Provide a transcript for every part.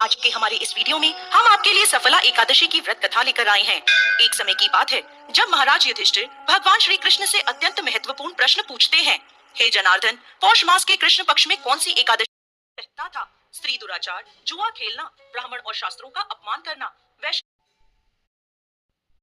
आज के हमारे इस वीडियो में हम आपके लिए सफला एकादशी की व्रत कथा लेकर आए हैं। एक समय की बात है जब महाराज युधिष्ठिर भगवान श्री कृष्ण से अत्यंत महत्वपूर्ण प्रश्न पूछते हैं। हे जनार्दन, पौष मास के कृष्ण पक्ष में कौन सी एकादशी रहता था? स्त्री दुराचार, जुआ खेलना, ब्राह्मण और शास्त्रों का अपमान करना, वैश्य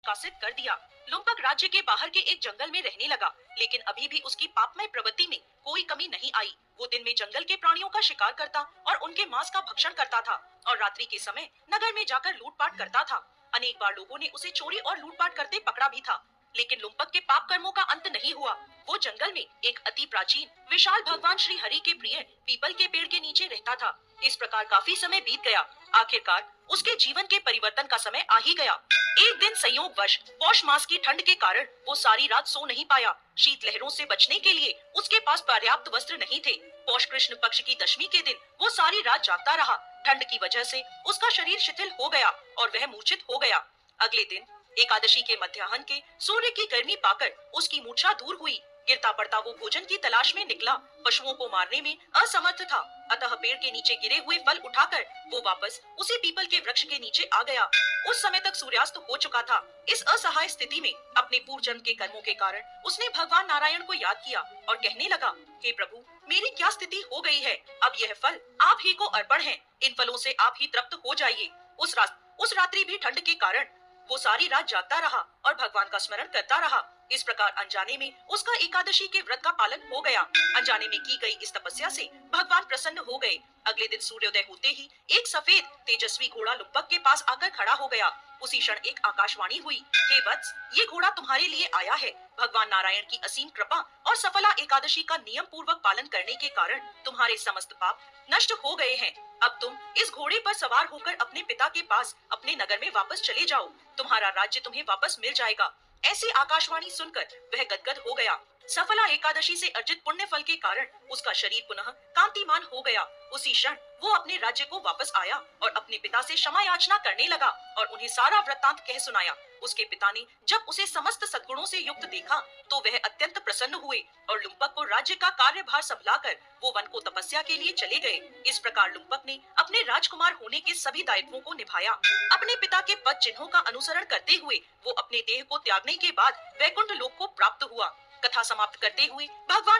कासित कर दिया। लुम्पक राज्य के बाहर के एक जंगल में रहने लगा, लेकिन अभी भी उसकी पापमय प्रवृत्ति में कोई कमी नहीं आई। वो दिन में जंगल के प्राणियों का शिकार करता और उनके मांस का भक्षण करता था, और रात्रि के समय नगर में जाकर लूटपाट करता था। अनेक बार लोगों ने उसे चोरी और लूटपाट करते पकड़ा भी था, लेकिन लुम्पक के पाप कर्मों का अंत नहीं हुआ। वो जंगल में एक अति प्राचीन विशाल भगवान श्री हरि के प्रिय पीपल के पेड़ के नीचे रहता था। इस प्रकार काफी समय बीत गया। आखिरकार उसके जीवन के परिवर्तन का समय आ ही गया। एक दिन संयोगवश पौष मास की ठंड के कारण वो सारी रात सो नहीं पाया। शीत लहरों से बचने के लिए उसके पास पर्याप्त वस्त्र नहीं थे। पौष कृष्ण पक्ष की दशमी के दिन वो सारी रात जागता रहा। ठंड की वजह से उसका शरीर शिथिल हो गया और वह मूर्छित हो गया। अगले दिन एकादशी के मध्याह्न के सूर्य की गर्मी पाकर उसकी मूर्छा दूर हुई। गिरता पड़ता वो भोजन की तलाश में निकला। पशुओं को मारने में असमर्थ था, अतः पेड़ के नीचे गिरे हुए फल उठाकर वो वापस उसी पीपल के वृक्ष के नीचे आ गया। उस समय तक सूर्यास्त हो चुका था। इस असहाय स्थिति में अपने पूर्व जन्म के कर्मों के कारण उसने भगवान नारायण को याद किया और कहने लगा, हे प्रभु, मेरी क्या स्थिति हो गई है? अब यह फल आप ही को अर्पण है। इन फलों से आप ही तृप्त हो जाइए। उस रात्रि भी ठंड के कारण वो सारी रात जागता रहा और भगवान का स्मरण करता रहा। इस प्रकार अनजाने में उसका एकादशी के व्रत का पालन हो गया। अनजाने में की गई इस तपस्या से भगवान प्रसन्न हो गए। अगले दिन सूर्योदय होते ही एक सफेद तेजस्वी घोड़ा लुम्पक के पास आकर खड़ा हो गया। उसी क्षण एक आकाशवाणी हुई, हे वत्स, ये घोड़ा तुम्हारे लिए आया है। भगवान नारायण की असीम कृपा और सफला एकादशी का नियम पूर्वक पालन करने के कारण तुम्हारे समस्त पाप नष्ट हो गए हैं। अब तुम इस घोड़े पर सवार होकर अपने पिता के पास अपने नगर में वापस चले जाओ। तुम्हारा राज्य तुम्हें वापस मिल जाएगा। ऐसी आकाशवाणी सुनकर वह गदगद हो गया। सफला एकादशी से अर्जित पुण्य फल के कारण उसका शरीर पुनः कांतिमान हो गया। उसी क्षण वो अपने राज्य को वापस आया और अपने पिता से क्षमा याचना करने लगा और उन्हें सारा वृत्तांत कह सुनाया। उसके पिता ने जब उसे समस्त सद्गुणों से युक्त देखा तो वह अत्यंत प्रसन्न हुए और लुम्पक को राज्य का कार्यभार संभलाकर वो वन को तपस्या के लिए चले गए। इस प्रकार लुम्पक ने अपने राजकुमार होने के सभी दायित्वों को निभाया। अपने पिता के पद चिन्हों का अनुसरण करते हुए वो अपने देह को त्यागने के बाद वैकुंठ लोक को प्राप्त हुआ। कथा समाप्त करते हुए भगवान